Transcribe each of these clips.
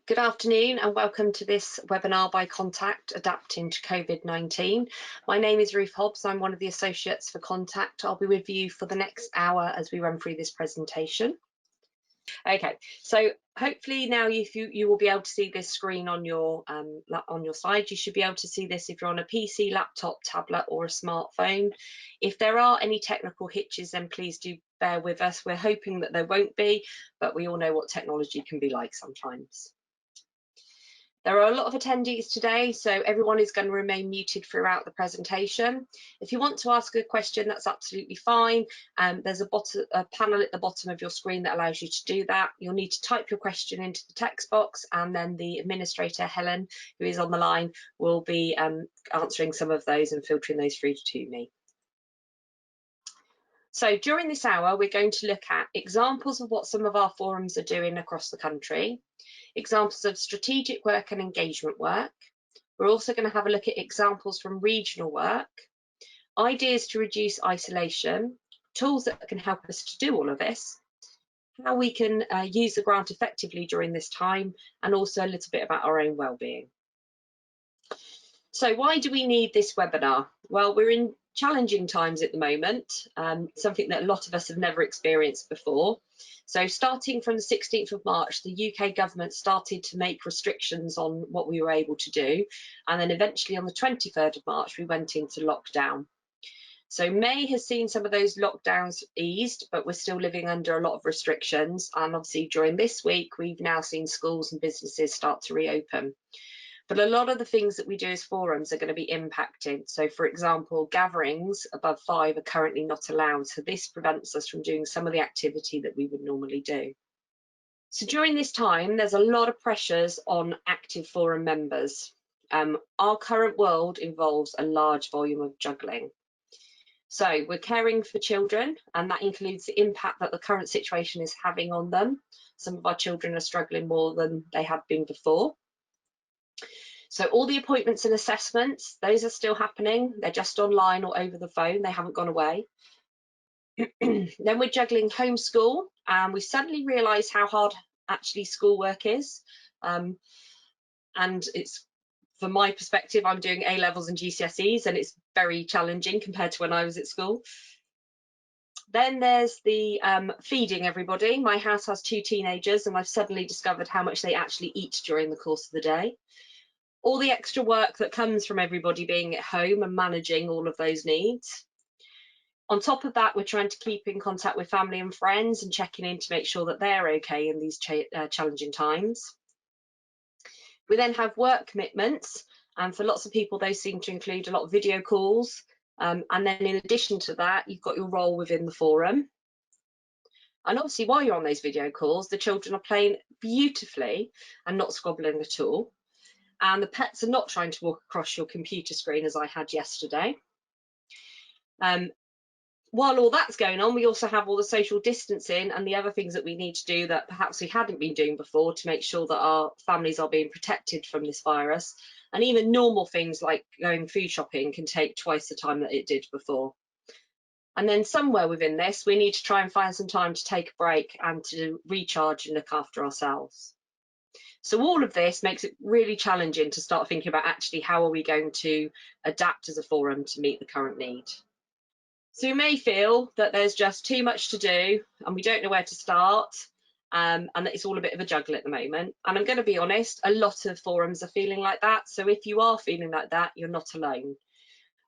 Good afternoon and welcome to this webinar by Contact, Adapting to COVID-19. My name is Ruth Hobbs. I'm one of the associates for Contact. I'll be with you for the next hour as we run through this presentation. Okay, so hopefully now you will be able to see this screen on your side. You should be able to see this if you're on a PC, laptop, tablet or a smartphone. If there are any technical hitches, then please do bear with us. We're hoping that there won't be, but we all know what technology can be like sometimes. There are a lot of attendees today, so everyone is going to remain muted throughout the presentation. If you want to ask a question, that's absolutely fine. There's a panel at the bottom of your screen that allows you to do that. You'll need to type your question into the text box, and then the administrator, Helen, who is on the line, will be answering some of those and filtering those through to me. So during this hour, we're going to look at examples of what some of our forums are doing across the country, examples of strategic work and engagement work. We're also going to have a look at examples from regional work, ideas to reduce isolation, tools that can help us to do all of this, how we can use the grant effectively during this time, and also a little bit about our own well-being. So why do we need this webinar? Well, we're in challenging times at the moment, something that a lot of us have never experienced before. So starting from the 16th of March, the UK government started to make restrictions on what we were able to do. And then eventually on the 23rd of March, we went into lockdown. So May has seen some of those lockdowns eased, but we're still living under a lot of restrictions. And obviously during this week, we've now seen schools and businesses start to reopen. But a lot of the things that we do as forums are going to be impacted. So for example, gatherings above 5 are currently not allowed. So this prevents us from doing some of the activity that we would normally do. So during this time, there's a lot of pressures on active forum members. Our current world involves a large volume of juggling. So we're caring for children, and that includes the impact that the current situation is having on them. Some of our children are struggling more than they had been before. So all the appointments and assessments, those are still happening. They're just online or over the phone. They haven't gone away. Then we're juggling homeschool, and we suddenly realised how hard actually schoolwork is. And it's, from my perspective, I'm doing A-levels and GCSEs, and it's very challenging compared to when I was at school. Then there's the feeding everybody. My house has 2 teenagers, and I've suddenly discovered how much they actually eat during the course of the day. All the extra work that comes from everybody being at home and managing all of those needs. On top of that, we're trying to keep in contact with family and friends and checking in to make sure that they're okay in these challenging times. We then have work commitments, and for lots of people, those seem to include a lot of video calls. And then in addition to that, you've got your role within the forum. And obviously, while you're on those video calls, the children are playing beautifully and not squabbling at all. And the pets are not trying to walk across your computer screen as I had yesterday. While all that's going on, we also have all the social distancing and the other things that we need to do that perhaps we hadn't been doing before to make sure that our families are being protected from this virus. And even normal things like going food shopping can take twice the time that it did before. And then somewhere within this, we need to try and find some time to take a break and to recharge and look after ourselves. So all of this makes it really challenging to start thinking about actually how are we going to adapt as a forum to meet the current need. So you may feel that there's just too much to do and we don't know where to start, and that it's all a bit of a juggle at the moment. And I'm going to be honest, a lot of forums are feeling like that. So if you are feeling like that, you're not alone.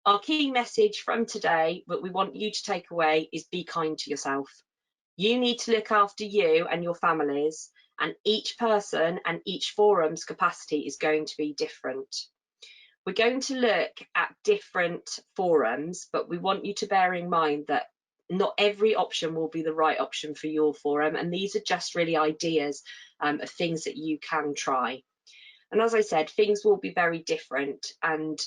Our key message from today that we want you to take away is be kind to yourself. You need to look after you and your families, and each person and each forum's capacity is going to be different. We're going to look at different forums, but we want you to bear in mind that not every option will be the right option for your forum, and these are just really ideas of things that you can try. And as I said, things will be very different, and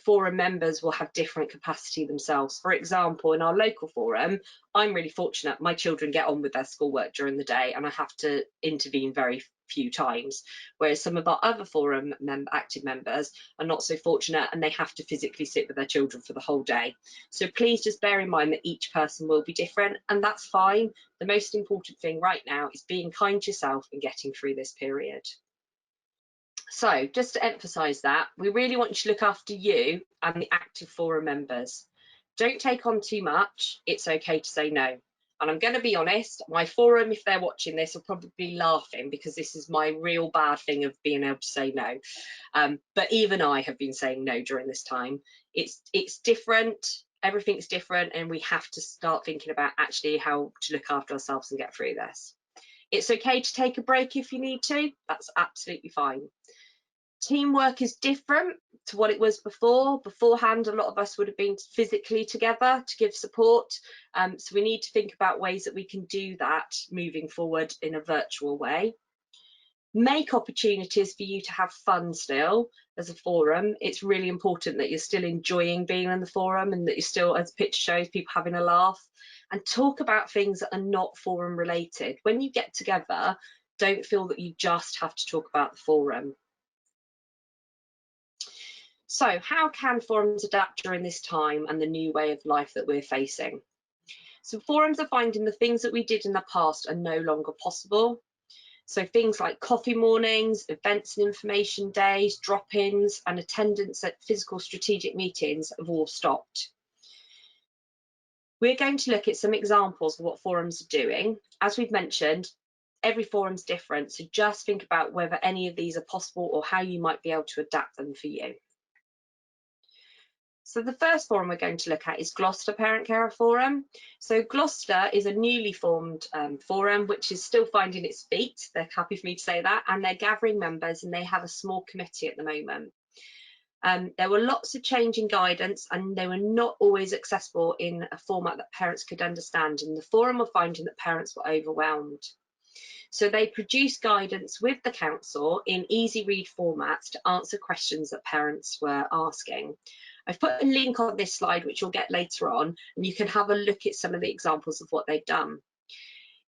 forum members will have different capacity themselves. For example, in our local forum, I'm really fortunate. My children get on with their schoolwork during the day and I have to intervene very few times, whereas some of our other forum active members are not so fortunate and they have to physically sit with their children for the whole day. So please just bear in mind that each person will be different, and that's fine. The most important thing right now is being kind to yourself and getting through this period. So just to emphasise that, we really want you to look after you and the active forum members. Don't take on too much. It's okay to say no. And I'm going to be honest, my forum, if they're watching this, will probably be laughing because this is my real bad thing of being able to say no. But even I have been saying no during this time. It's different. Everything's different, and we have to start thinking about actually how to look after ourselves and get through this. It's okay to take a break if you need to. That's absolutely fine. Teamwork is different to what it was before. Beforehand, a lot of us would have been physically together to give support. So we need to think about ways that we can do that moving forward in a virtual way. Make opportunities for you to have fun still as a forum. It's really important that you're still enjoying being in the forum and that you're still, as the picture shows, people having a laugh. And talk about things that are not forum related. When you get together, don't feel that you just have to talk about the forum. So how can forums adapt during this time and the new way of life that we're facing? So forums are finding the things that we did in the past are no longer possible. So things like coffee mornings, events and information days, drop-ins and attendance at physical strategic meetings have all stopped. We're going to look at some examples of what forums are doing. As we've mentioned, every forum's different, so just think about whether any of these are possible or how you might be able to adapt them for you. So the first forum we're going to look at is Gloucester Parent Carer Forum. So Gloucester is a newly formed forum which is still finding its feet. They're happy for me to say that, and they're gathering members, and they have a small committee at the moment. There were lots of change in guidance, and they were not always accessible in a format that parents could understand, and the forum were finding that parents were overwhelmed. So they produced guidance with the council in easy read formats to answer questions that parents were asking. I've put a link on this slide, which you'll get later on, and you can have a look at some of the examples of what they've done.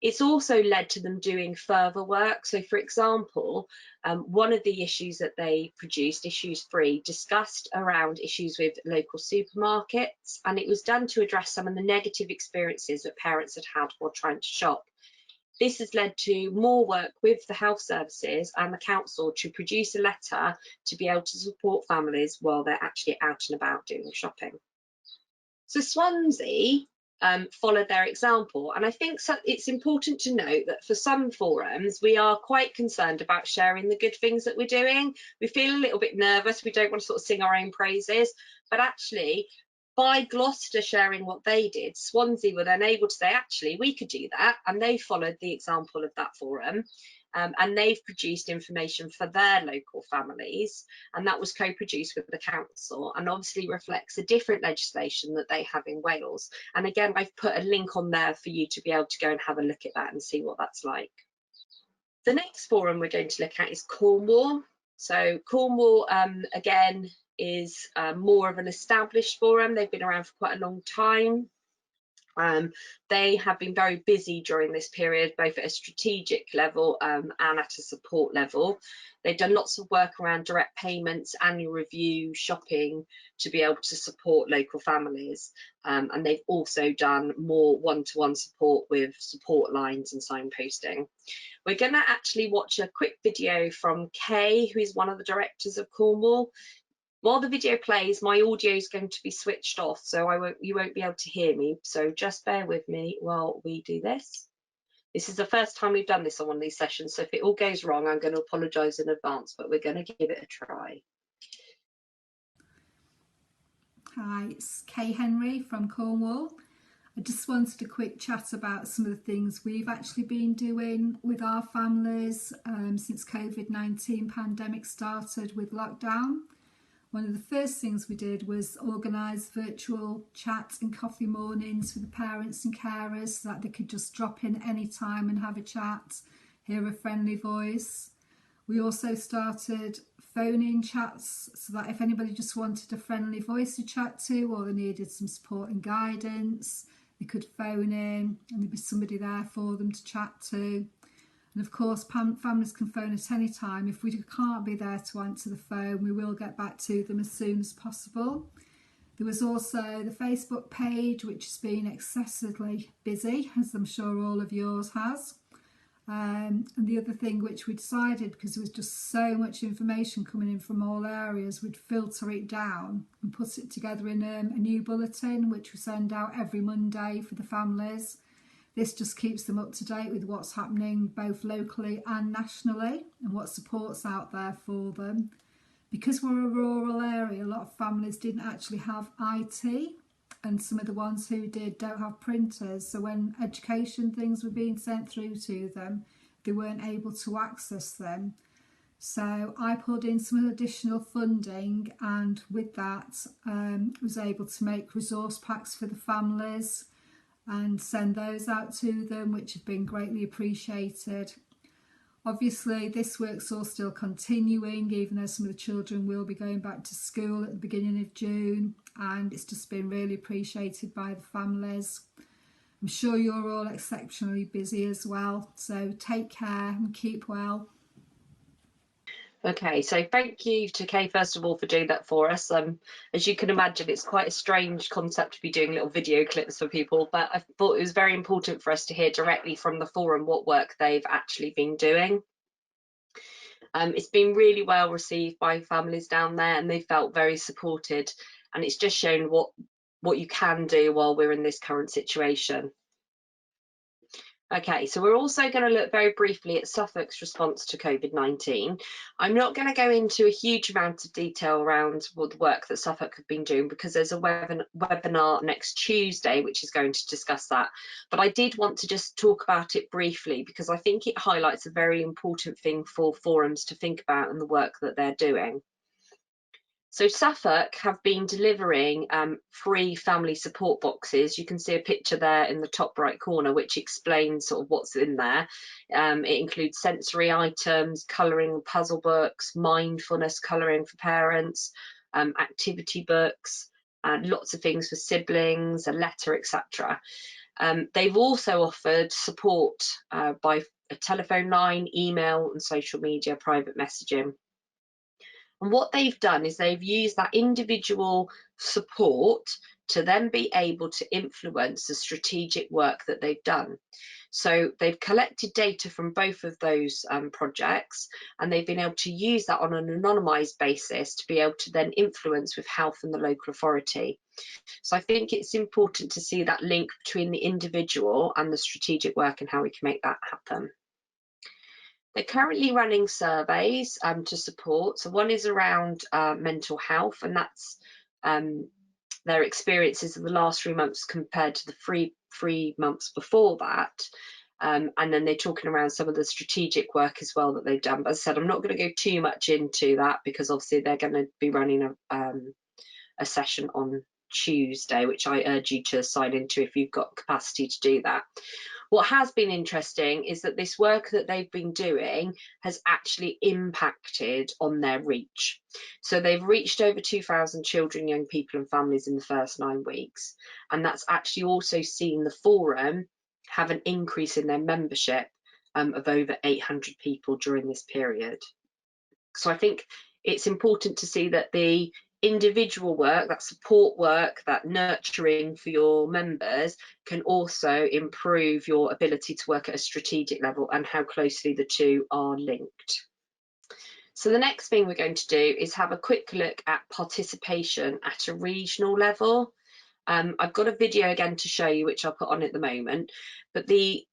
It's also led to them doing further work. So for example, one of the issues that they produced, Issues 3, discussed around issues with local supermarkets, and it was done to address some of the negative experiences that parents had had while trying to shop. This has led to more work with the health services and the council to produce a letter to be able to support families while they're actually out and about doing shopping. So Swansea followed their example, and I think it's important to note that for some forums we are quite concerned about sharing the good things that we're doing. We feel a little bit nervous, we don't want to sort of sing our own praises, but actually by Gloucester sharing what they did, Swansea were then able to say, actually, we could do that, and they followed the example of that forum, and they've produced information for their local families, and that was co-produced with the council, and obviously reflects a different legislation that they have in Wales. And again, I've put a link on there for you to be able to go and have a look at that and see what that's like. The next forum we're going to look at is Cornwall. So Cornwall, again, is more of an established forum. They've been around for quite a long time. They have been very busy during this period, both at a strategic level and at a support level. They've done lots of work around direct payments, annual review, shopping, to be able to support local families. And they've also done more one-to-one support with support lines and signposting. We're going to actually watch a quick video from Kay, who is one of the directors of Cornwall. While the video plays, my audio is going to be switched off, so you won't be able to hear me. So just bear with me while we do this. This is the first time we've done this on one of these sessions, so if it all goes wrong, I'm going to apologise in advance, but we're going to give it a try. Hi, it's Kay Henry from Cornwall. I just wanted a quick chat about some of the things we've actually been doing with our families since COVID-19 pandemic started with lockdown. One of the first things we did was organise virtual chat and coffee mornings for the parents and carers so that they could just drop in any time and have a chat, hear a friendly voice. We also started phone-in chats so that if anybody just wanted a friendly voice to chat to or they needed some support and guidance, they could phone in and there'd be somebody there for them to chat to. And of course, families can phone at any time. If we can't be there to answer the phone, we will get back to them as soon as possible. There was also the Facebook page, which has been excessively busy, as I'm sure all of yours has. And the other thing which we decided, because there was just so much information coming in from all areas, we'd filter it down and put it together in a new bulletin which we send out every Monday for the families. This just keeps them up to date with what's happening both locally and nationally and what support's out there for them. Because we're a rural area, a lot of families didn't actually have IT, and some of the ones who did don't have printers. So when education things were being sent through to them, they weren't able to access them. So I pulled in some additional funding, and with that was able to make resource packs for the families and send those out to them, which have been greatly appreciated. Obviously, this work's all still continuing, even though some of the children will be going back to school at the beginning of June, and it's just been really appreciated by the families. I'm sure you're all exceptionally busy as well, so take care and keep well. Okay, so thank you to Kay first of all for doing that for us. As you can imagine, it's quite a strange concept to be doing little video clips for people, but I thought it was very important for us to hear directly from the forum what work they've actually been doing. It's been really well received by families down there, and they felt very supported, and it's just shown what you can do while we're in this current situation. Okay, so we're also going to look very briefly at Suffolk's response to COVID-19. I'm not going to go into a huge amount of detail around the work that Suffolk have been doing, because there's a webinar next Tuesday which is going to discuss that. But I did want to just talk about it briefly, because I think it highlights a very important thing for forums to think about in the work that they're doing. So Suffolk have been delivering free family support boxes. You can see a picture there in the top right corner which explains sort of what's in there. It includes sensory items, colouring puzzle books, mindfulness colouring for parents, activity books, lots of things for siblings, a letter, etc. They've also offered support by a telephone line, email and social media, private messaging. And what they've done is they've used that individual support to then be able to influence the strategic work that they've done. So they've collected data from both of those projects, and they've been able to use that on an anonymised basis to be able to then influence with health and the local authority. So I think it's important to see that link between the individual and the strategic work and how we can make that happen. They're currently running surveys to support. So one is around mental health, and that's their experiences of the last 3 months compared to the three months before that. And then they're talking around some of the strategic work as well that they've done. But as I said, I'm not going to go too much into that, because obviously they're going to be running a session on Tuesday, which I urge you to sign into if you've got capacity to do that. What has been interesting is that this work that they've been doing has actually impacted on their reach. So they've reached over 2,000 children, young people and families in the first 9 weeks. And that's actually also seen the forum have an increase in their membership of over 800 people during this period. So I think it's important to see that the individual work, that support work, that nurturing for your members can also improve your ability to work at a strategic level, and how closely the two are linked. So the next thing we're going to do is have a quick look at participation at a regional level. I've got a video again to show you, which I'll put on at the moment, but the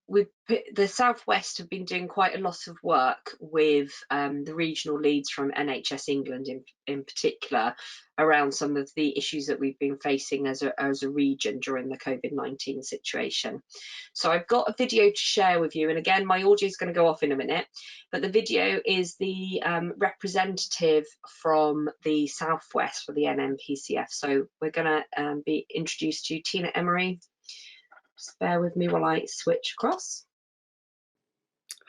South West have been doing quite a lot of work with the regional leads from NHS England in particular around some of the issues that we've been facing as a region during the COVID-19 situation. So I've got a video to share with you, and again my audio is going to go off in a minute, but the video is the representative from the South West for the NMPCF. So we're going to be introduced to Tina Emery. Just bear with me while I switch across.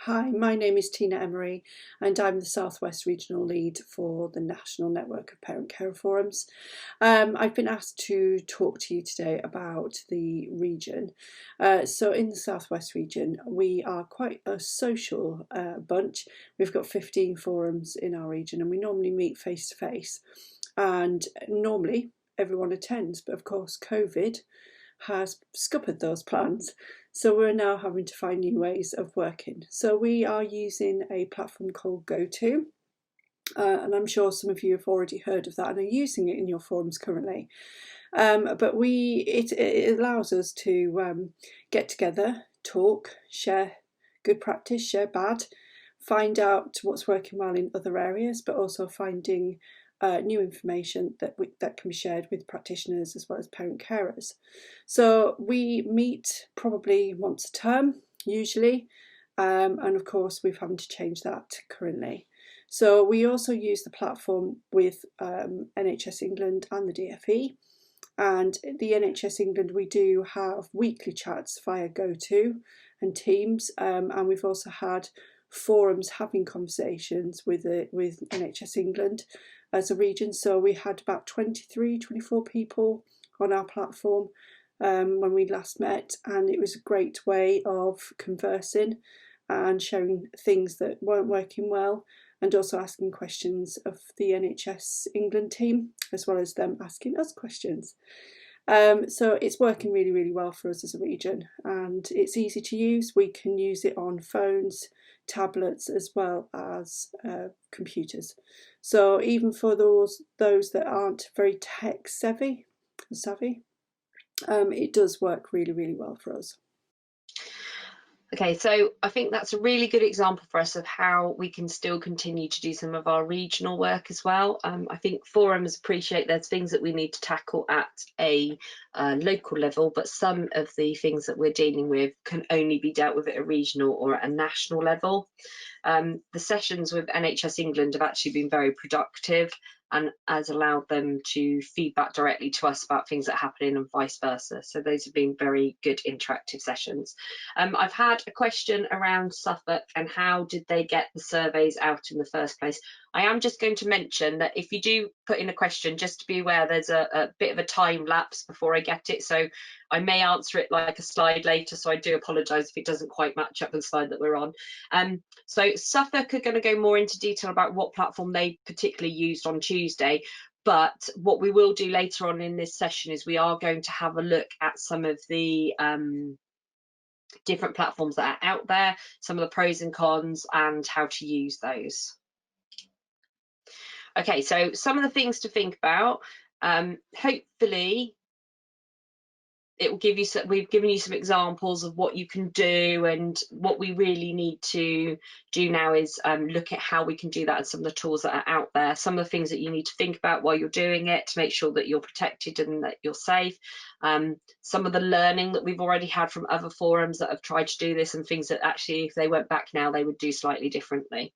Hi, my name is Tina Emery, and I'm the South West Regional Lead for the National Network of Parent Care Forums. I've been asked to talk to you today about the region. So in the South West region, we are quite a social bunch. We've got 15 forums in our region, and we normally meet face to face. And normally everyone attends, but of course COVID has scuppered those plans. So we're now having to find new ways of working. So we are using a platform called GoTo. And I'm sure some of you have already heard of that and are using it in your forums currently. But it allows us to get together, talk, share good practice, share bad, find out what's working well in other areas, but also finding new information that can be shared with practitioners as well as parent carers. So we meet probably once a term, usually, and of course we're having to change that currently. So we also use the platform with NHS England and the DFE. And the NHS England, we do have weekly chats via GoTo and Teams, and we've also had forums having conversations with NHS England as a region. So we had about 24 people on our platform when we last met, and it was a great way of conversing and sharing things that weren't working well, and also asking questions of the NHS England team, as well as them asking us questions. So it's working really, really well for us as a region, and it's easy to use. We can use it on phones, tablets, as well as computers. So even for those that aren't very tech savvy, it does work really, really well for us. Okay, so I think that's a really good example for us of how we can still continue to do some of our regional work as well. I think forums appreciate there's things that we need to tackle at a local level, but some of the things that we're dealing with can only be dealt with at a regional or at a national level. The sessions with NHS England have actually been very productive and has allowed them to feedback directly to us about things that are happening and vice versa. So those have been very good interactive sessions. I've had a question around Suffolk and how did they get the surveys out in the first place. I am just going to mention that if you do put in a question, just to be aware, there's a bit of a time lapse before I get it. So I may answer it like a slide later, so I do apologise if it doesn't quite match up with the slide that we're on. So Suffolk are going to go more into detail about what platform they particularly used on Tuesday. But what we will do later on in this session is we are going to have a look at some of the different platforms that are out there, some of the pros and cons, and how to use those. Okay, so some of the things to think about. Hopefully it will give you some, we've given you some examples of what you can do, and what we really need to do now is look at how we can do that and some of the tools that are out there, some of the things that you need to think about while you're doing it to make sure that you're protected and that you're safe, some of the learning that we've already had from other forums that have tried to do this, and things that actually if they went back now they would do slightly differently.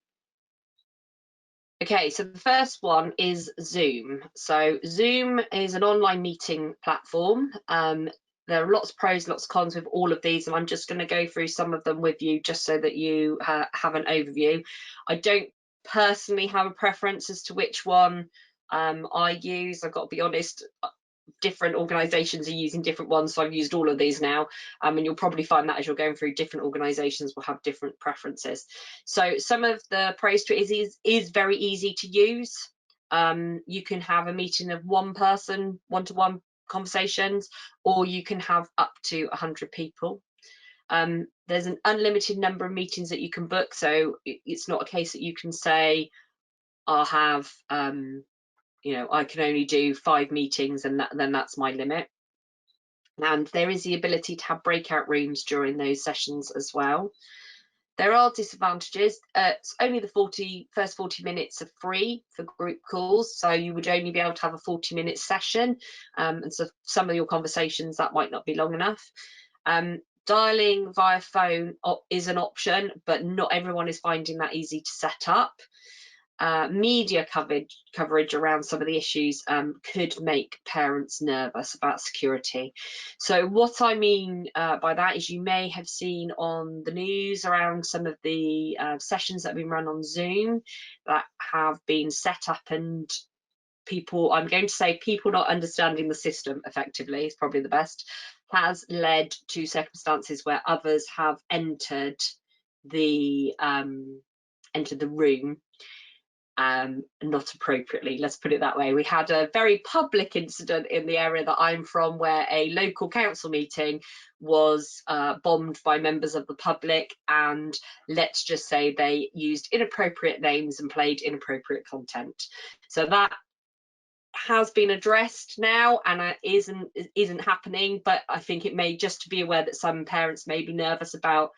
Okay, so the first one is Zoom. So Zoom is an online meeting platform. There are lots of pros, lots of cons with all of these, and I'm just going to go through some of them with you just so that you have an overview. I don't personally have a preference as to which one I use. I've got to be honest, different organisations are using different ones, so I've used all of these now, and you'll probably find that as you're going through, different organisations will have different preferences. So some of the pros to it is very easy to use. You can have a meeting of one person, one-to-one conversations, or you can have up to 100 people. There's an unlimited number of meetings that you can book, so it's not a case that you can say I'll have you know, I can only do 5 meetings and then that's my limit. And there is the ability to have breakout rooms during those sessions as well. There are disadvantages. It's only the first 40 minutes are free for group calls, so you would only be able to have a 40-minute session, and so some of your conversations that might not be long enough. Dialing via phone is an option, but not everyone is finding that easy to set up. Media coverage around some of the issues could make parents nervous about security. So what I mean by that is you may have seen on the news around some of the sessions that have been run on Zoom that have been set up, and people, I'm going to say people not understanding the system effectively is probably the best, has led to circumstances where others have entered the room not appropriately, let's put it that way. We had a very public incident in the area that I'm from where a local council meeting was bombed by members of the public, and let's just say they used inappropriate names and played inappropriate content. So that has been addressed now, and it isn't happening, but I think it may, just to be aware that some parents may be nervous about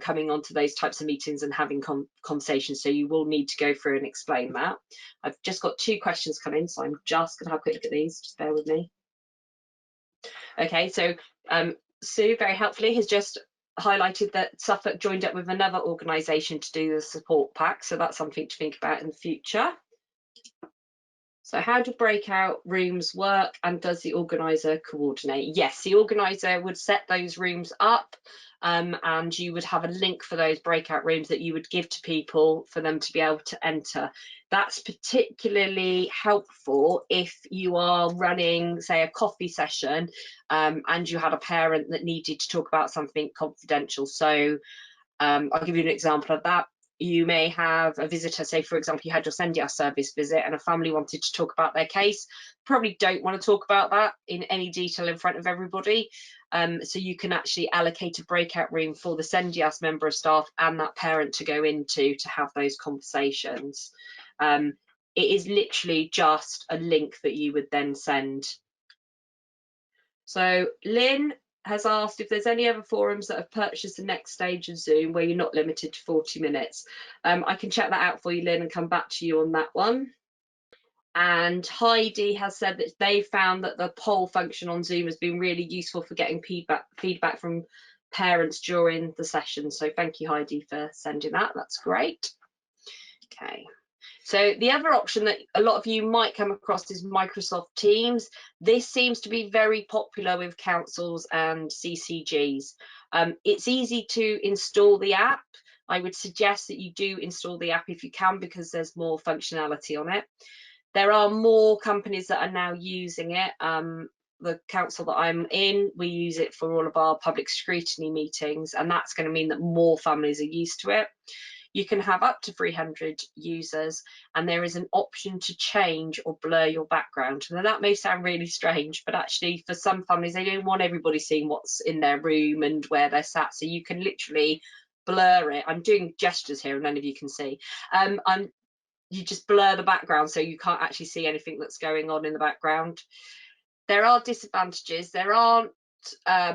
coming onto those types of meetings and having conversations, so you will need to go through and explain that. I've just got 2 questions come in, so I'm just going to have a quick look at these, just bear with me. Okay, so Sue very helpfully has just highlighted that Suffolk joined up with another organisation to do the support pack, so that's something to think about in the future. So how do breakout rooms work, and does the organiser coordinate? Yes, the organiser would set those rooms up, and you would have a link for those breakout rooms that you would give to people for them to be able to enter. That's particularly helpful if you are running, say, a coffee session, and you had a parent that needed to talk about something confidential. So I'll give you an example of that. You may have a visitor, say for example you had your SENDIAS service visit and a family wanted to talk about their case. Probably don't want to talk about that in any detail in front of everybody, so you can actually allocate a breakout room for the SENDIAS member of staff and that parent to go into to have those conversations. It is literally just a link that you would then send. So Lynn has asked if there's any other forums that have purchased the next stage of Zoom where you're not limited to 40 minutes. I can check that out for you, Lynn, and come back to you on that one. And Heidi has said that they found that the poll function on Zoom has been really useful for getting feedback from parents during the session. So thank you, Heidi, for sending that. That's great. Okay. So the other option that a lot of you might come across is Microsoft Teams. This seems to be very popular with councils and CCGs. It's easy to install the app. I would suggest that you do install the app if you can, because there's more functionality on it. There are more companies that are now using it. The council that I'm in, we use it for all of our public scrutiny meetings, and that's going to mean that more families are used to it. You can have up to 300 users, and there is an option to change or blur your background. Now that may sound really strange, but actually for some families, they don't want everybody seeing what's in their room and where they're sat. So you can literally blur it. I'm doing gestures here and none of you can see. You just blur the background so you can't actually see anything that's going on in the background. There are disadvantages. There aren't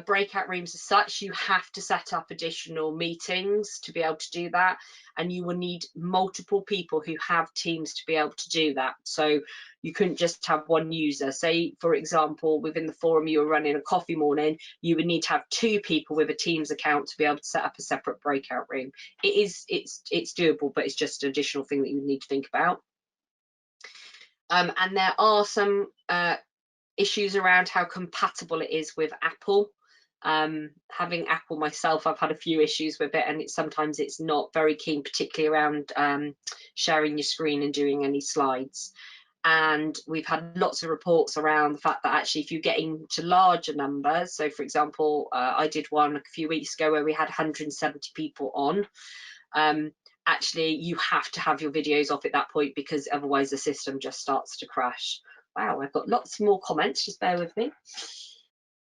breakout rooms as such. You have to set up additional meetings to be able to do that, and you will need multiple people who have Teams to be able to do that. So you couldn't just have one user. Say for example within the forum you were running a coffee morning, you would need to have 2 people with a Teams account to be able to set up a separate breakout room. It's doable, but it's just an additional thing that you need to think about. And there are some issues around how compatible it is with Apple. Having Apple myself, I've had a few issues with it, and sometimes it's not very keen, particularly around sharing your screen and doing any slides. And we've had lots of reports around the fact that actually if you're getting to larger numbers, so for example I did one a few weeks ago where we had 170 people on, actually you have to have your videos off at that point, because otherwise the system just starts to crash. Wow, I've got lots more comments, just bear with me.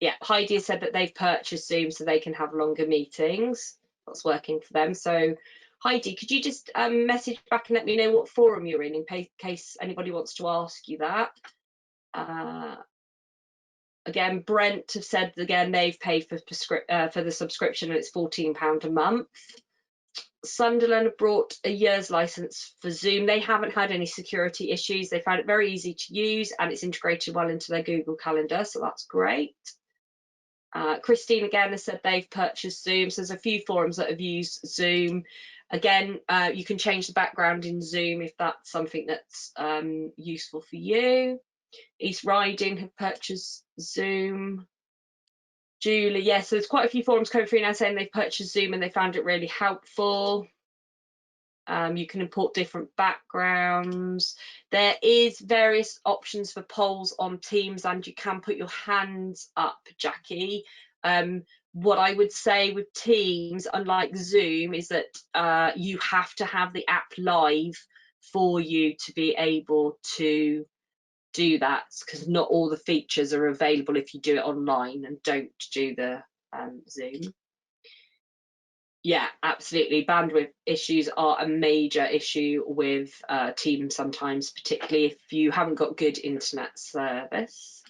Yeah, Heidi said that they've purchased Zoom so they can have longer meetings. That's working for them. So Heidi, could you just message back and let me know what forum you're in case anybody wants to ask you that. Again, Brent have said again they've paid for the subscription and it's £14 a month. Sunderland have brought a year's license for Zoom. They haven't had any security issues. They found it very easy to use and it's integrated well into their Google Calendar, so that's great. Christine again has said they've purchased Zoom. So there's a few forums that have used Zoom. Again, you can change the background in Zoom if that's something that's useful for you. East Riding have purchased Zoom. Julie, yes, yeah, so there's quite a few forums coming through now saying they've purchased Zoom and they found it really helpful. You can import different backgrounds. There is various options for polls on Teams, and you can put your hands up, Jackie. What I would say with Teams, unlike Zoom, is that you have to have the app live for you to be able to do that, because not all the features are available if you do it online and don't do the Zoom. Yeah, absolutely. Bandwidth issues are a major issue with Teams sometimes, particularly if you haven't got good internet service.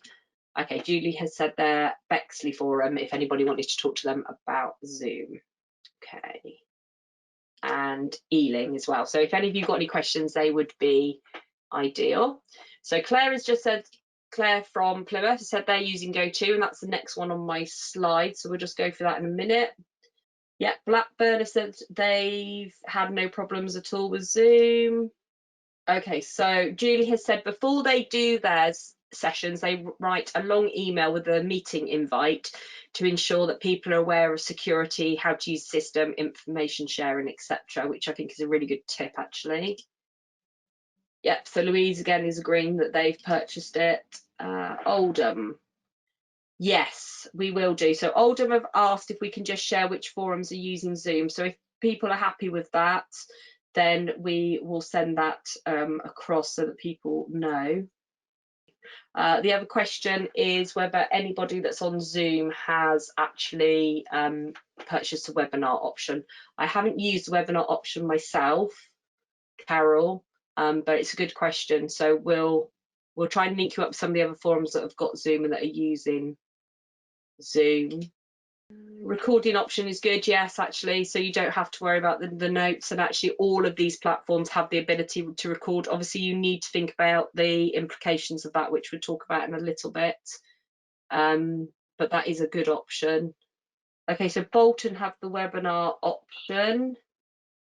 Okay, Julie has said there, Bexley Forum, if anybody wanted to talk to them about Zoom. Okay. And Ealing as well. So if any of you got any questions, they would be ideal. So Claire has just said, Claire from Plymouth has said they're using GoTo, and that's the next one on my slide. So we'll just go through that in a minute. Yeah, Blackburn has said they've had no problems at all with Zoom. Okay, so Julie has said before they do their sessions, they write a long email with a meeting invite to ensure that people are aware of security, how to use the system, information sharing, etc., which I think is a really good tip, actually. Yep, so Louise again is agreeing that they've purchased it. Oldham. Yes, we will do. So Oldham have asked if we can just share which forums are using Zoom. So if people are happy with that, then we will send that across so that people know. The other question is whether anybody that's on Zoom has actually purchased a webinar option. I haven't used the webinar option myself, Carol, but it's a good question. So we'll try and link you up with some of the other forums that have got Zoom and that are using Zoom. Recording option is good, yes, actually, so you don't have to worry about the notes, and actually all of these platforms have the ability to record. Obviously you need to think about the implications of that, which we'll talk about in a little bit, but that is a good option. Okay, so Bolton have the webinar option,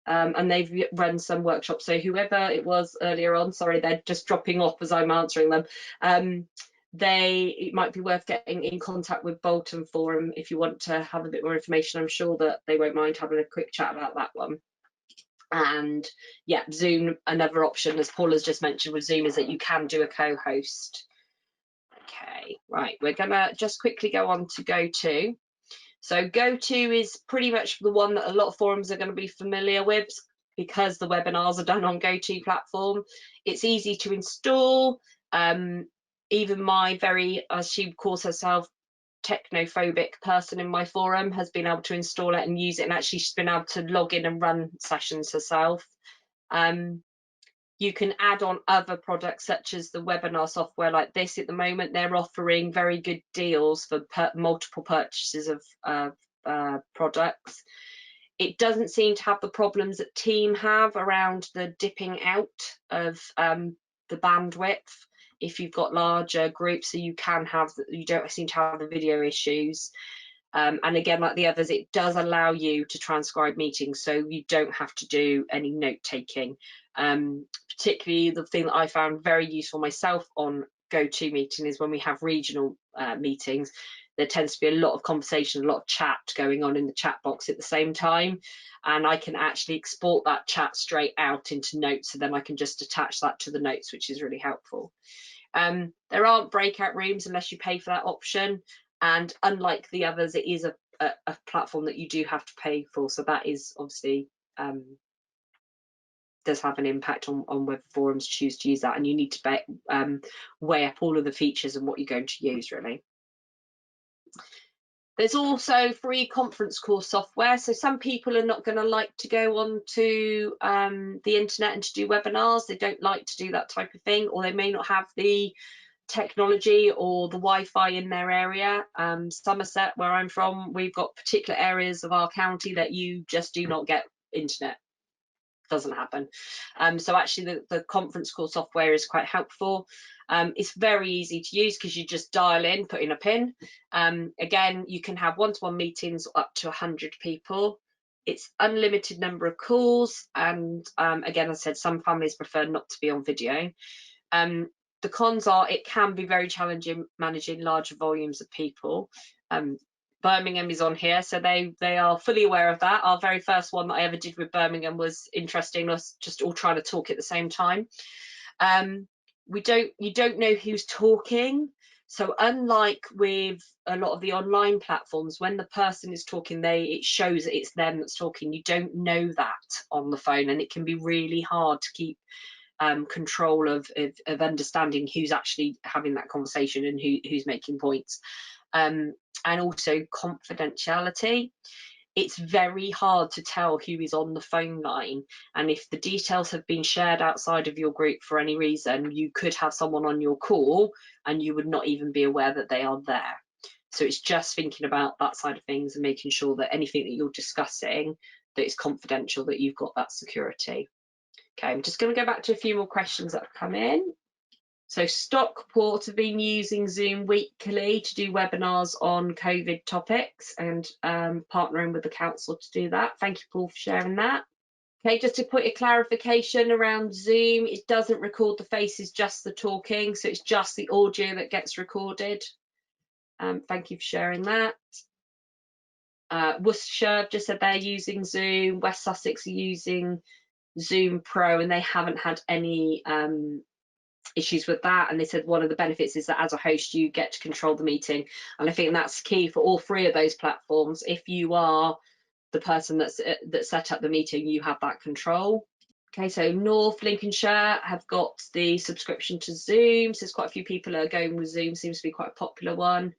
and they've run some workshops, so whoever it was earlier on, sorry, they're just dropping off as I'm answering them. It might be worth getting in contact with Bolton Forum if you want to have a bit more information. I'm sure that they won't mind having a quick chat about that one. And yeah, Zoom, another option, as Paul has just mentioned with Zoom, is that you can do a co-host. Okay, right, we're gonna just quickly go on to GoTo. So GoTo is pretty much the one that a lot of forums are going to be familiar with because the webinars are done on GoTo platform. It's easy to install. Even my very, as she calls herself, technophobic person in my forum has been able to install it and use it, and actually she's been able to log in and run sessions herself. You can add on other products such as the webinar software like this. At the moment, they're offering very good deals for multiple purchases of products. It doesn't seem to have the problems that Team have around the dipping out of the bandwidth if you've got larger groups, so you don't seem to have the video issues. And again, like the others, it does allow you to transcribe meetings, so you don't have to do any note taking. Particularly the thing that I found very useful myself on GoToMeeting is when we have regional meetings, there tends to be a lot of conversation, a lot of chat going on in the chat box at the same time, and I can actually export that chat straight out into notes, so then I can just attach that to the notes, which is really helpful. There aren't breakout rooms unless you pay for that option, and unlike the others, it is a platform that you do have to pay for, so that is obviously does have an impact on whether forums choose to use that, and you need to weigh up all of the features and what you're going to use, really. There's also free conference call software, so some people are not going to like to go onto the internet and to do webinars. They don't like to do that type of thing, or they may not have the technology or the Wi-Fi in their area. Somerset, where I'm from, we've got particular areas of our county that you just do not get internet. Doesn't happen. So actually the conference call software is quite helpful. It's very easy to use because you just dial in, put in a pin. Again, you can have one-to-one meetings up to 100 people. It's unlimited number of calls, and again, as I said, some families prefer not to be on video. The cons are it can be very challenging managing larger volumes of people. Birmingham is on here, so they are fully aware of that. Our very first one that I ever did with Birmingham was interesting, us just all trying to talk at the same time. You don't know who's talking, So unlike with a lot of the online platforms, when the person is talking, it shows that it's them that's talking. You don't know that on the phone, and it can be really hard to keep control of understanding who's actually having that conversation and who's making points. And also confidentiality. It's very hard to tell who is on the phone line, and if the details have been shared outside of your group for any reason, you could have someone on your call and you would not even be aware that they are there. So it's just thinking about that side of things and making sure that anything that you're discussing that is confidential, that you've got that security. Okay, I'm just going to go back to a few more questions that have come in. So Stockport have been using Zoom weekly to do webinars on COVID topics and partnering with the council to do that. Thank you, Paul, for sharing that. Okay, just to put a clarification around Zoom, it doesn't record the faces, just the talking. So it's just the audio that gets recorded. Thank you for sharing that. Worcestershire just said they're using Zoom. West Sussex are using Zoom Pro, and they haven't had any issues with that, and they said one of the benefits is that as a host you get to control the meeting, and I think that's key for all three of those platforms. If you are the person that set up the meeting, you have that control. Okay, so North Lincolnshire have got the subscription to Zoom, so there's quite a few people are going with Zoom, seems to be quite a popular one.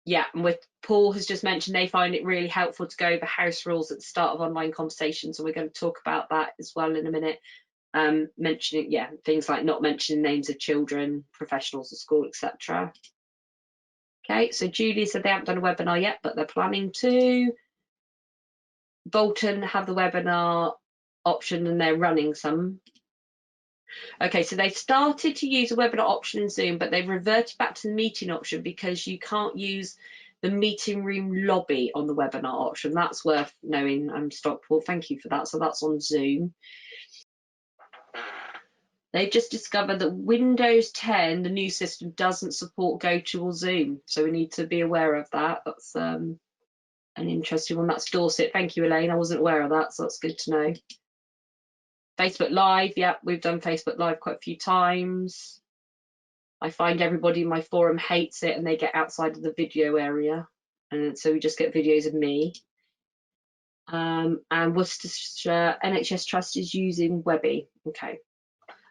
Yeah, and with Paul has just mentioned they find it really helpful to go over house rules at the start of online conversations, and we're going to talk about that as well in a minute. Mentioning, yeah, things like not mentioning names of children, professionals at school, etc. Okay, so Julie said they haven't done a webinar yet, but they're planning to. Bolton have the webinar option and they're running some. Okay, so they started to use a webinar option in Zoom, but they've reverted back to the meeting option because you can't use the meeting room lobby on the webinar option. That's worth knowing. Stockport, thank you for that. So that's on Zoom. They've just discovered that Windows 10, the new system, doesn't support GoTo or Zoom. So we need to be aware of that. That's an interesting one. That's Dorset. Thank you, Elaine. I wasn't aware of that, so that's good to know. Facebook Live. Yeah, we've done Facebook Live quite a few times. I find everybody in my forum hates it and they get outside of the video area. And so we just get videos of me. And Worcestershire NHS Trust is using Webby. Okay.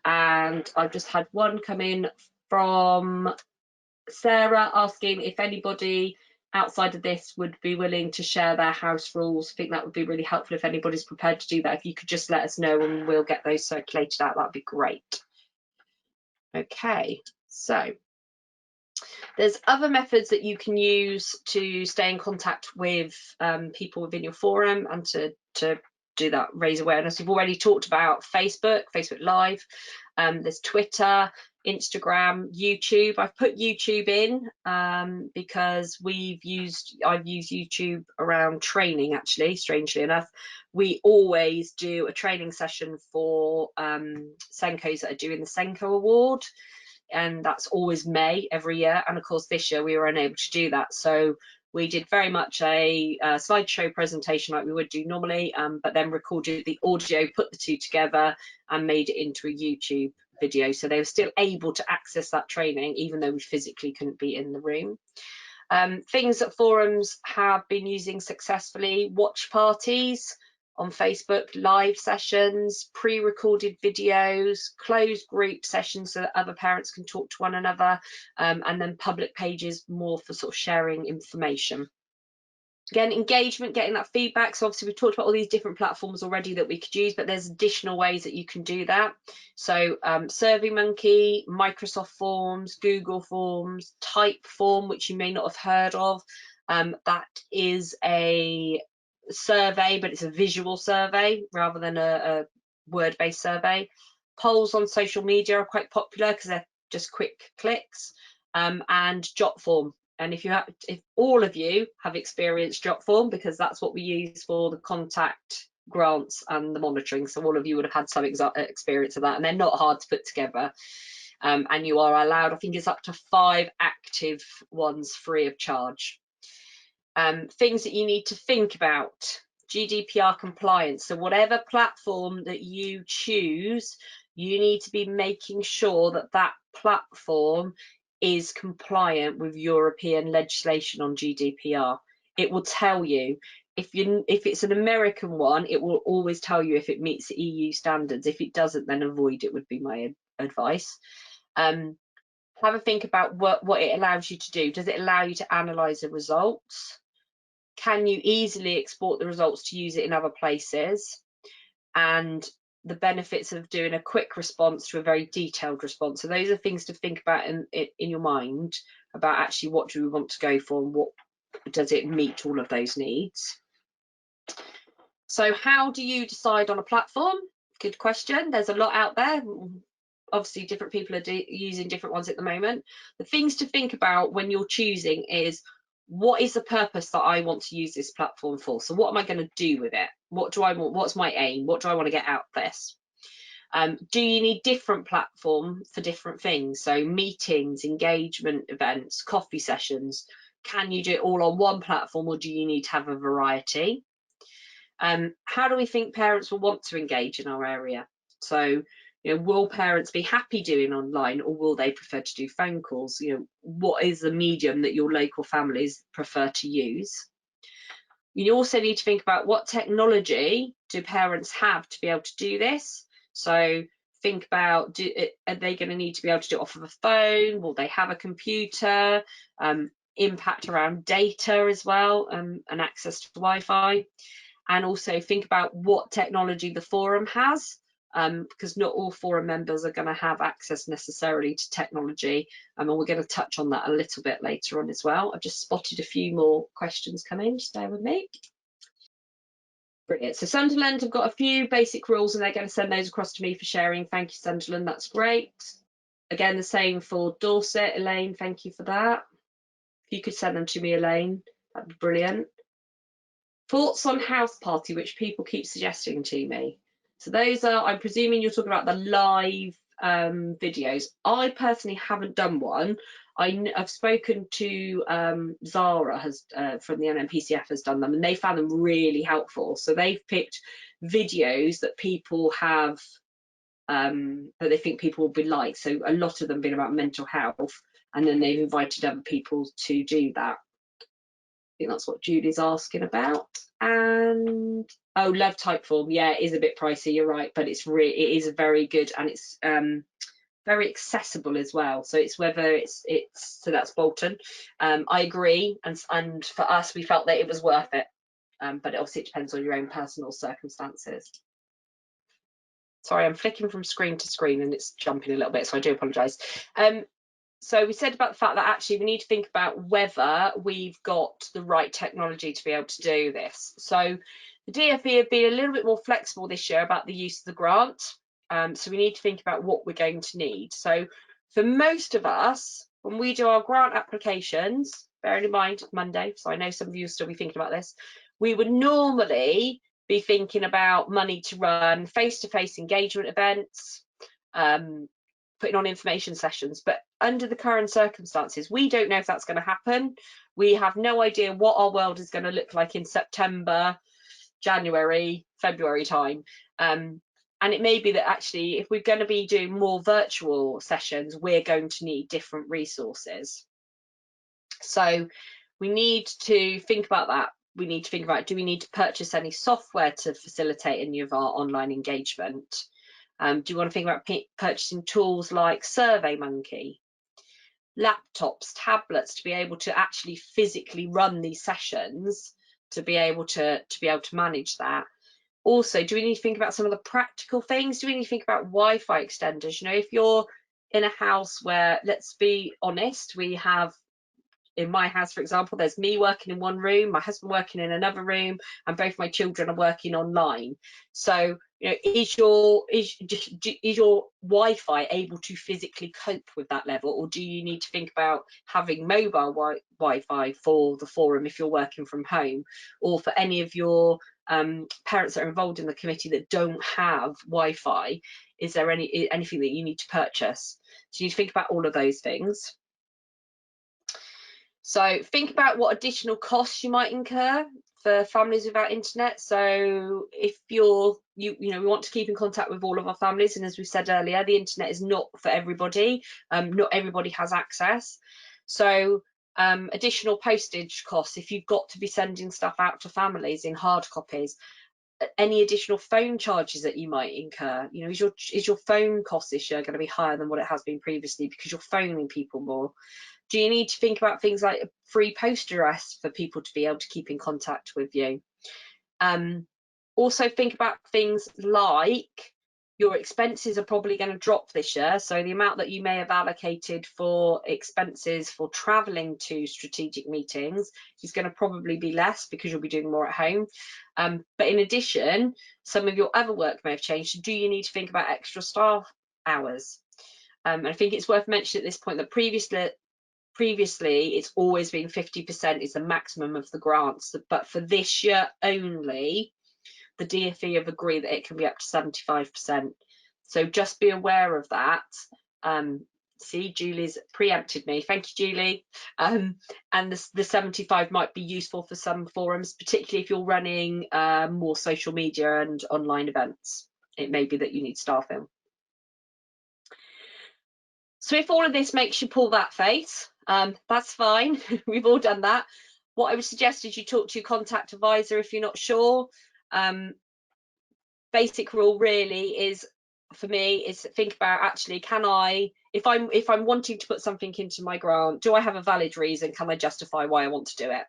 And I've just had one come in from Sarah asking if anybody outside of this would be willing to share their house rules. I think that would be really helpful if anybody's prepared to do that. If you could just let us know and we'll get those circulated out, that'd be great. Okay, so there's other methods that you can use to stay in contact with people within your forum and to do that, raise awareness. We've already talked about Facebook Live. There's Twitter, Instagram, YouTube. I've put YouTube in because I've used YouTube around training, actually, strangely enough. We always do a training session for Senkos that are doing the Senko Award, and that's always May every year. And of course this year we were unable to do that, so we did very much a slideshow presentation like we would do normally, but then recorded the audio, put the two together and made it into a YouTube video. So they were still able to access that training even though we physically couldn't be in the room. Things that forums have been using successfully: watch parties on Facebook, live sessions, pre-recorded videos, closed group sessions so that other parents can talk to one another, and then public pages more for sort of sharing information. Again, engagement, getting that feedback. So obviously we've talked about all these different platforms already that we could use, but there's additional ways that you can do that. So SurveyMonkey, Microsoft Forms, Google Forms, Typeform, which you may not have heard of. That is a survey, but it's a visual survey rather than a word-based survey. Polls on social media are quite popular because they're just quick clicks, and Jotform. And if all of you have experienced Jotform, because that's what we use for the contact grants and the monitoring, so all of you would have had some experience of that, and they're not hard to put together. And you are allowed, I think it's up to 5 active ones free of charge. Things that you need to think about: GDPR compliance. So whatever platform that you choose, you need to be making sure that that platform is compliant with European legislation on GDPR. It will tell you. If it's an American one, it will always tell you if it meets EU standards. If it doesn't, then avoid it would be my advice. Have a think about what it allows you to do. Does it allow you to analyse the results? Can you easily export the results to use it in other places? And the benefits of doing a quick response to a very detailed response. So those are things to think about in your mind about actually what do we want to go for and what does it meet all of those needs. So how do you decide on a platform? Good question. There's a lot out there. Obviously, different people are using different ones at the moment. The things to think about when you're choosing is, what is the purpose that I want to use this platform for? So what am I going to do with it? What do I want? What's my aim? What do I want to get out of this? Do you need different platform for different things? So meetings, engagement events, coffee sessions. Can you do it all on one platform, or do you need to have a variety? How do we think parents will want to engage in our area? So, will parents be happy doing online, or will they prefer to do phone calls? What is the medium that your local families prefer to use? You also need to think about what technology do parents have to be able to do this. So think about, are they going to need to be able to do it off of a phone? Will they have a computer? Impact around data as well, and access to Wi-Fi. And also think about what technology the forum has, because not all forum members are going to have access necessarily to technology, and we're going to touch on that a little bit later on as well. I've just spotted a few more questions come in, just bear with me. Brilliant. So Sunderland have got a few basic rules and they're going to send those across to me for sharing. Thank you, Sunderland, that's great. Again, the same for Dorset. Elaine, thank you for that. If you could send them to me, Elaine, that'd be brilliant. Thoughts on house party, which people keep suggesting to me. So those are, I'm presuming you're talking about the live videos. I personally haven't done one. I've spoken to Zara from the NMPCF has done them, and they found them really helpful. So they've picked videos that people have, that they think people will be like. So a lot of them been about mental health, and then they've invited other people to do that. I think that's what Julie's asking about. And oh, Love Typeform, yeah, it is a bit pricey, you're right, but it is very good, and it's very accessible as well. So it's whether it's so that's Bolton. I agree, and for us we felt that it was worth it, but obviously it depends on your own personal circumstances. Sorry, I'm flicking from screen to screen and it's jumping a little bit, so I do apologise. So we said about the fact that actually we need to think about whether we've got the right technology to be able to do this. So the DFE have been a little bit more flexible this year about the use of the grant. So we need to think about what we're going to need. So for most of us, when we do our grant applications, bearing in mind Monday, so I know some of you will still be thinking about this, we would normally be thinking about money to run face-to-face engagement events, putting on information sessions, but under the current circumstances, we don't know if that's going to happen. We have no idea what our world is going to look like in September, January, February time. And it may be that actually, if we're going to be doing more virtual sessions, we're going to need different resources. So we need to think about that. We need to think about, do we need to purchase any software to facilitate any of our online engagement? Do you want to think about purchasing tools like SurveyMonkey, laptops, tablets, to be able to actually physically run these sessions, to be able to manage that? Also, do we need to think about some of the practical things? Do we need to think about Wi-Fi extenders? If you're in a house where, let's be honest, we have, in my house, for example, there's me working in one room, my husband working in another room, and both my children are working online. So, is your Wi-Fi able to physically cope with that level, or do you need to think about having mobile Wi-Fi for the forum if you're working from home, or for any of your parents that are involved in the committee that don't have Wi-Fi? Is there anything that you need to purchase? So you need to think about all of those things. So think about what additional costs you might incur for families without internet. So if you know, we want to keep in contact with all of our families, and as we said earlier, the internet is not for everybody. Not everybody has access. So additional postage costs if you've got to be sending stuff out to families in hard copies. Any additional phone charges that you might incur. You know, is your phone cost this year going to be higher than what it has been previously because you're phoning people more? Do you need to think about things like a free post address for people to be able to keep in contact with you? Also think about things like your expenses are probably going to drop this year. So the amount that you may have allocated for expenses for travelling to strategic meetings is going to probably be less because you'll be doing more at home. But in addition, some of your other work may have changed. So do you need to think about extra staff hours? And I think it's worth mentioning at this point that previously it's always been 50% is the maximum of the grants, but for this year only, the DfE have agreed that it can be up to 75%. So just be aware of that. See, Julie's preempted me. Thank you, Julie. And the 75 might be useful for some forums, particularly if you're running more social media and online events. It may be that you need staffing. So if all of this makes you pull that face, that's fine. We've all done that. What I would suggest is you talk to your contact advisor if you're not sure. Basic rule really is, for me, is think about actually, can I, if I'm wanting to put something into my grant, do I have a valid reason? Can I justify why I want to do it?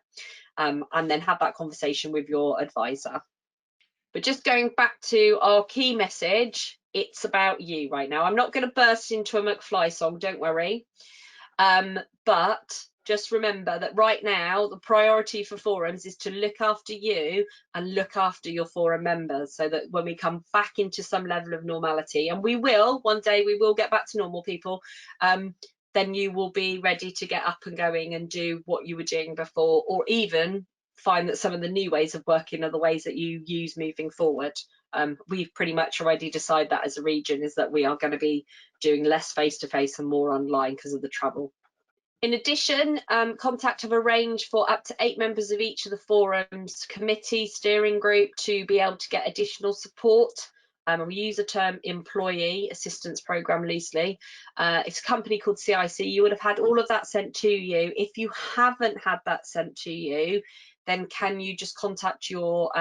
And then have that conversation with your advisor. But just going back to our key message, it's about you right now. I'm not going to burst into a McFly song, don't worry. But just remember that right now, the priority for forums is to look after you and look after your forum members, so that when we come back into some level of normality, and we will, one day we will get back to normal, people, then you will be ready to get up and going and do what you were doing before, or even find that some of the new ways of working are the ways that you use moving forward. We've pretty much already decided that as a region, is that we are going to be doing less face-to-face and more online because of the travel. In addition, Contact have arranged for up to 8 members of each of the forums committee steering group to be able to get additional support. We use the term employee assistance program loosely. It's a company called CIC. You would have had all of that sent to you. If you haven't had that sent to you, then can you just contact your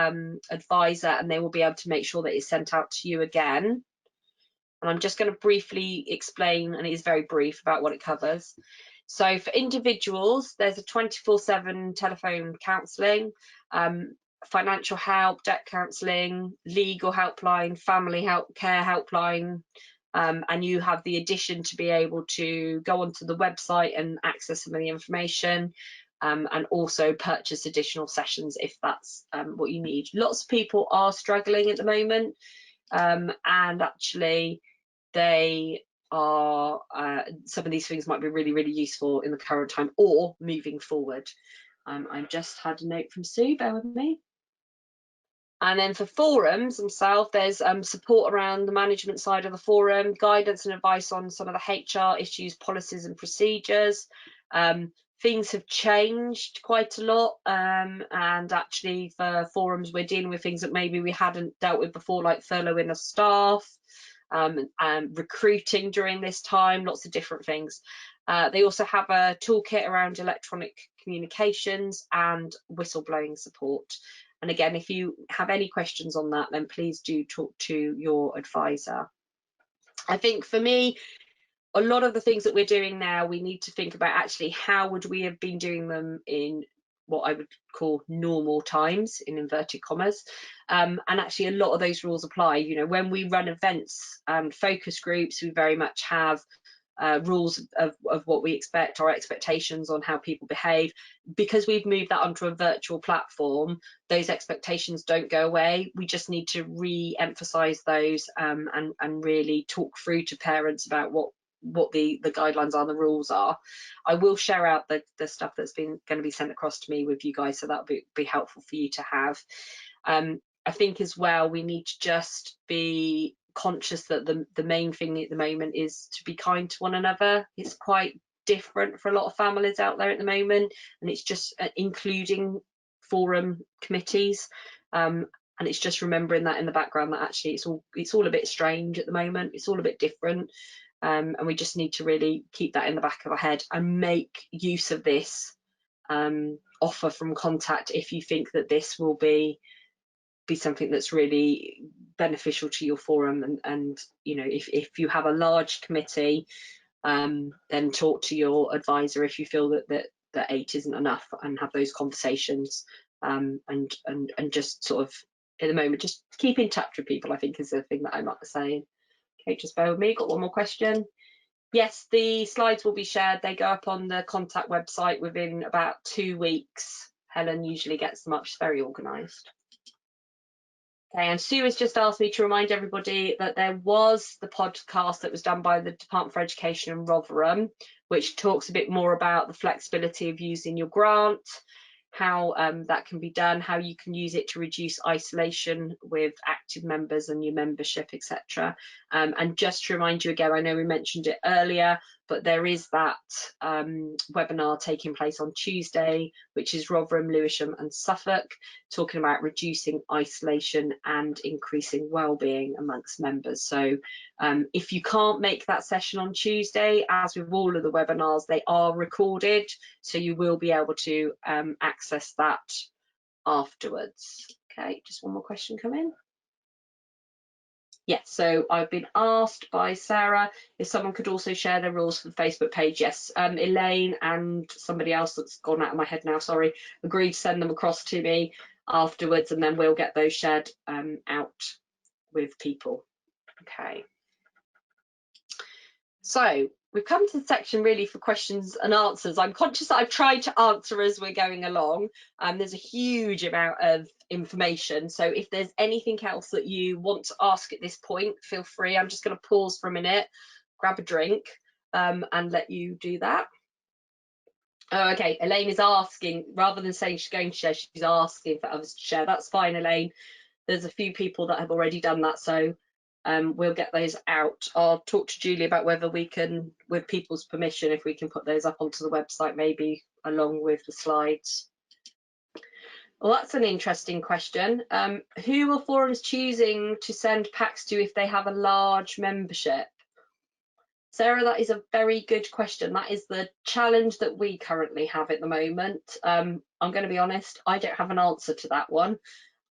advisor, and they will be able to make sure that it's sent out to you again. And I'm just going to briefly explain, and it is very brief, about what it covers. So for individuals, there's a 24/7 telephone counselling, financial help, debt counselling, legal helpline, family care helpline, and you have the addition to be able to go onto the website and access some of the information, and also purchase additional sessions if that's what you need. Lots of people are struggling at the moment, and actually they are some of these things might be really, really useful in the current time or moving forward. I've just had a note from Sue, bear with me. And then for forums themselves, there's support around the management side of the forum, guidance and advice on some of the HR issues, policies and procedures. Things have changed quite a lot, and actually for forums we're dealing with things that maybe we hadn't dealt with before, like furloughing of staff, and recruiting during this time, lots of different things. They also have a toolkit around electronic communications and whistleblowing support. And again, if you have any questions on that, then please do talk to your advisor. I think for me, a lot of the things that we're doing now, we need to think about actually how would we have been doing them in what I would call normal times, in inverted commas, and actually a lot of those rules apply. You know, when we run events and focus groups, we very much have rules of what we expect, our expectations on how people behave. Because we've moved that onto a virtual platform, those expectations don't go away. We just need to re-emphasize those, and really talk through to parents about what the guidelines are, the rules are. I will share out the stuff that's going to be sent across to me with you guys, so that'll be helpful for you to have. I think as well, we need to just be conscious that the main thing at the moment is to be kind to one another. It's quite different for a lot of families out there at the moment, and it's just including forum committees. And it's just remembering that in the background, that actually it's all a bit strange at the moment. It's all a bit different. And we just need to really keep that in the back of our head and make use of this offer from Contact if you think that this will be something that's really beneficial to your forum. And you know, if you have a large committee, then talk to your advisor if you feel that 8 isn't enough, and have those conversations, and just sort of at the moment just keep in touch with people, I think, is the thing that I'm saying. Okay, just bear with me. Got one more question. Yes, the slides will be shared. They go up on the Contact website within about 2 weeks. Helen usually gets them up. She's very organised. Okay, and Sue has just asked me to remind everybody that there was the podcast that was done by the Department for Education in Rotherham, which talks a bit more about the flexibility of using your grant, how that can be done, how you can use it to reduce isolation with active members and your membership, etc. And just to remind you again, I know we mentioned it earlier, but there is that webinar taking place on Tuesday, which is Rotherham, Lewisham and Suffolk, talking about reducing isolation and increasing wellbeing amongst members. So if you can't make that session on Tuesday, as with all of the webinars, they are recorded, so you will be able to access that afterwards. Okay, just one more question come in. Yes, so I've been asked by Sarah if someone could also share their rules for the Facebook page. Yes, Elaine and somebody else that's gone out of my head now, sorry, agreed to send them across to me afterwards, and then we'll get those shared out with people. Okay. So we've come to the section really for questions and answers. I'm conscious that I've tried to answer as we're going along. There's a huge amount of information. So if there's anything else that you want to ask at this point, feel free. I'm just going to pause for a minute, grab a drink, and let you do that. Oh, okay, Elaine is asking, rather than saying she's going to share, she's asking for others to share. That's fine, Elaine. There's a few people that have already done that, so we'll get those out. I'll talk to Julie about whether we can, with people's permission, if we can put those up onto the website, maybe along with the slides. Well, that's an interesting question. Who are forums choosing to send packs to if they have a large membership? Sarah, that is a very good question. That is the challenge that we currently have at the moment. I'm going to be honest, I don't have an answer to that one.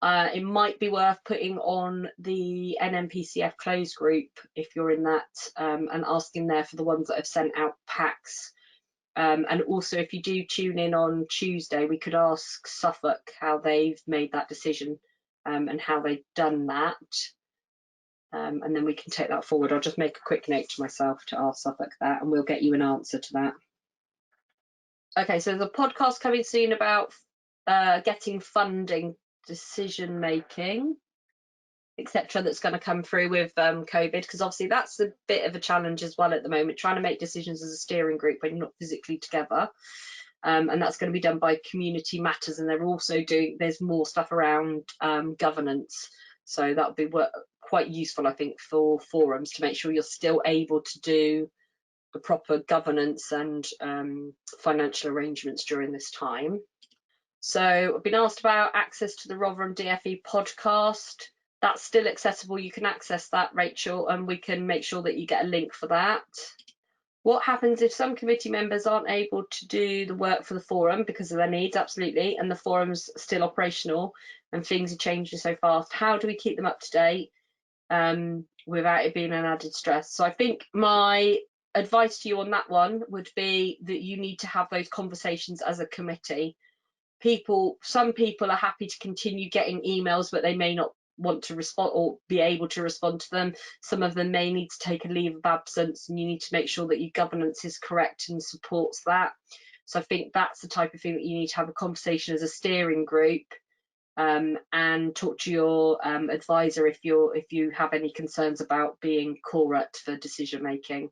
It might be worth putting on the NMPCF closed group if you're in that, and asking there for the ones that have sent out packs. And also, if you do tune in on Tuesday, we could ask Suffolk how they've made that decision, and how they've done that. And then we can take that forward. I'll just make a quick note to myself to ask Suffolk that, and we'll get you an answer to that. Okay, so the podcast coming soon about getting funding, decision making, etc., that's going to come through with COVID, because obviously that's a bit of a challenge as well at the moment, trying to make decisions as a steering group when you're not physically together. And that's going to be done by Community Matters, and they're also doing, there's more stuff around governance, so that would be quite useful, I think, for forums to make sure you're still able to do the proper governance and financial arrangements during this time. So I've been asked about access to the Rotherham DFE podcast. That's still accessible. You can access that, Rachel, and we can make sure that you get a link for that. What happens if some committee members aren't able to do the work for the forum because of their needs? Absolutely, and the forum's still operational and things are changing so fast. How do we keep them up to date without it being an added stress? So I think my advice to you on that one would be that you need to have those conversations as a committee. Some people are happy to continue getting emails, but they may not want to respond or be able to respond to them. Some of them may need to take a leave of absence, and you need to make sure that your governance is correct and supports that. So I think that's the type of thing that you need to have a conversation as a steering group, and talk to your advisor if you have any concerns about being correct for decision making.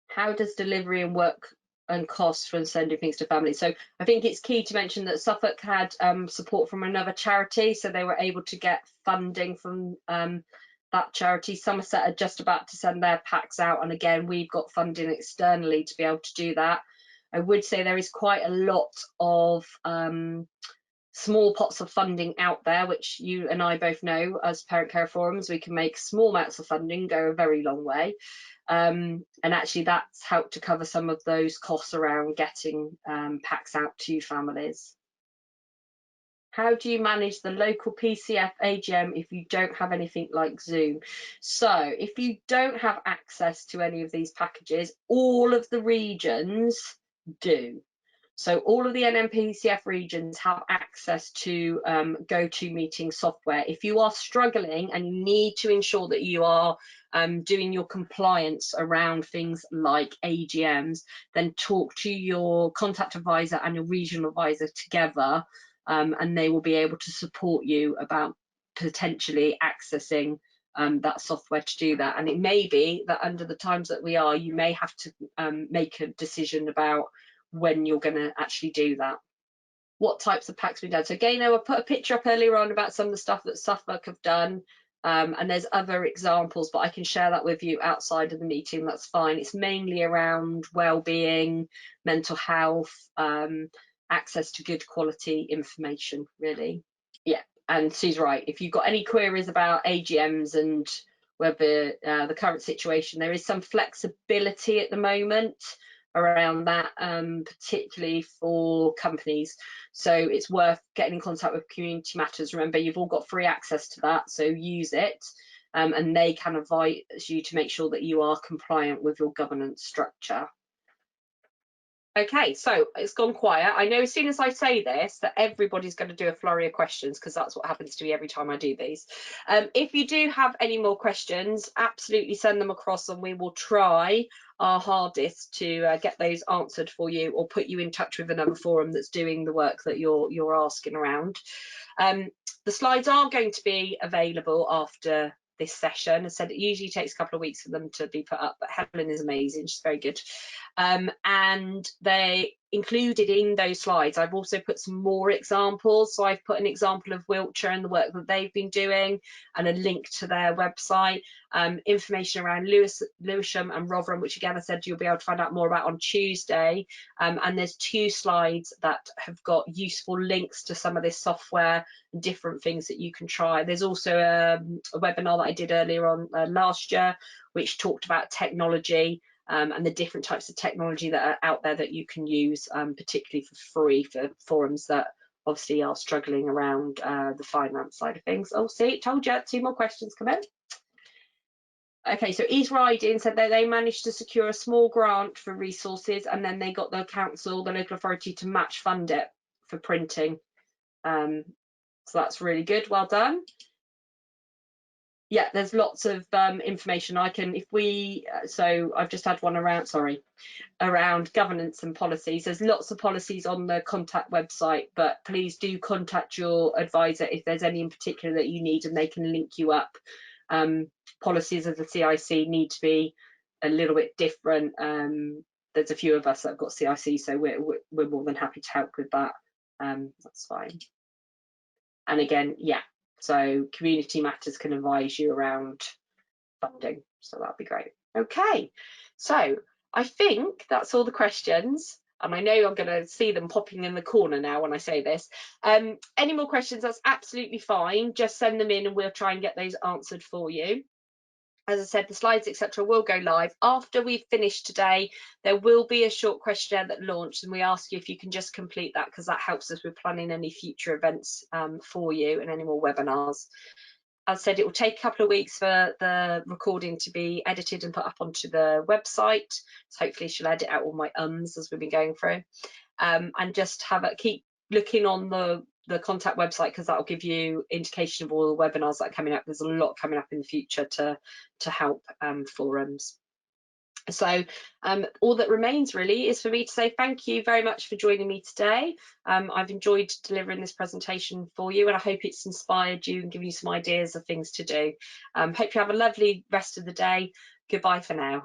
How does delivery and work and costs from sending things to families? So I think it's key to mention that Suffolk had support from another charity, so they were able to get funding from that charity. Somerset are just about to send their packs out, and again we've got funding externally to be able to do that. I would say there is quite a lot of small pots of funding out there, which you and I both know as parent care forums, we can make small amounts of funding go a very long way. And actually that's helped to cover some of those costs around getting packs out to families. How do you manage the local PCF AGM if you don't have anything like Zoom? So if you don't have access to any of these packages, all of the regions do. So all of the NMPCF regions have access to GoToMeeting software. If you are struggling and you need to ensure that you are doing your compliance around things like AGMs, then talk to your contact advisor and your regional advisor together, and they will be able to support you about potentially accessing that software to do that. And it may be that under the times that we are, you may have to make a decision about when you're going to actually do that. What types of packs we've done. So again, I put a picture up earlier on about some of the stuff that Suffolk have done, and there's other examples, but I can share that with you outside of the meeting. That's fine. It's mainly around well-being, mental health, access to good quality information, really. Yeah, and Sue's right. If you've got any queries about AGMs and whether the current situation, there is some flexibility at the moment around that, particularly for companies. So it's worth getting in contact with Community Matters. Remember, you've all got free access to that, so use it. And they can advise you to make sure that you are compliant with your governance structure. Okay, so it's gone quiet. I know as soon as I say this that everybody's going to do a flurry of questions, because that's what happens to me every time I do these. If you do have any more questions, absolutely send them across and we will try our hardest to get those answered for you, or put you in touch with another forum that's doing the work that you're asking around. The slides are going to be available after this session. I said it usually takes a couple of weeks for them to be put up, but Helen is amazing, she's very good. And they included in those slides, I've also put some more examples. So I've put an example of Wiltshire and the work that they've been doing, and a link to their website, information around Lewisham and Rotherham, which again I said you'll be able to find out more about on Tuesday. And there's 2 slides that have got useful links to some of this software and different things that you can try. There's also a webinar that I did earlier on last year, which talked about technology, and the different types of technology that are out there that you can use, particularly for free for forums that obviously are struggling around the finance side of things. Oh, see, told you, 2 more questions come in. Okay, so Ease Riding said that they managed to secure a small grant for resources, and then they got the council, the local authority, to match fund it for printing. So that's really good, well done. Yeah, there's lots of information I can, if we, so I've just had one around, sorry, around governance and policies. There's lots of policies on the contact website, but please do contact your advisor if there's any in particular that you need, and they can link you up. Policies of the CIC need to be a little bit different. There's a few of us that have got CIC, so we're more than happy to help with that. That's fine. And again, yeah, so Community Matters can advise you around funding, so that'd be great. Okay, so I think that's all the questions, and I know I'm going to see them popping in the corner now when I say this. Any more questions, that's absolutely fine, just send them in and we'll try and get those answered for you. As I said, the slides, etc., will go live. After we've finished today, there will be a short questionnaire that launched, and we ask you if you can just complete that, because that helps us with planning any future events for you and any more webinars. As I said, it will take a couple of weeks for the recording to be edited and put up onto the website. So hopefully she'll edit out all my ums as we've been going through. And just keep looking on the contact website, because that will give you indication of all the webinars that are coming up. There's a lot coming up in the future to help forums. So all that remains really is for me to say thank you very much for joining me today. I've enjoyed delivering this presentation for you, and I hope it's inspired you and given you some ideas of things to do. Hope you have a lovely rest of the day. Goodbye for now.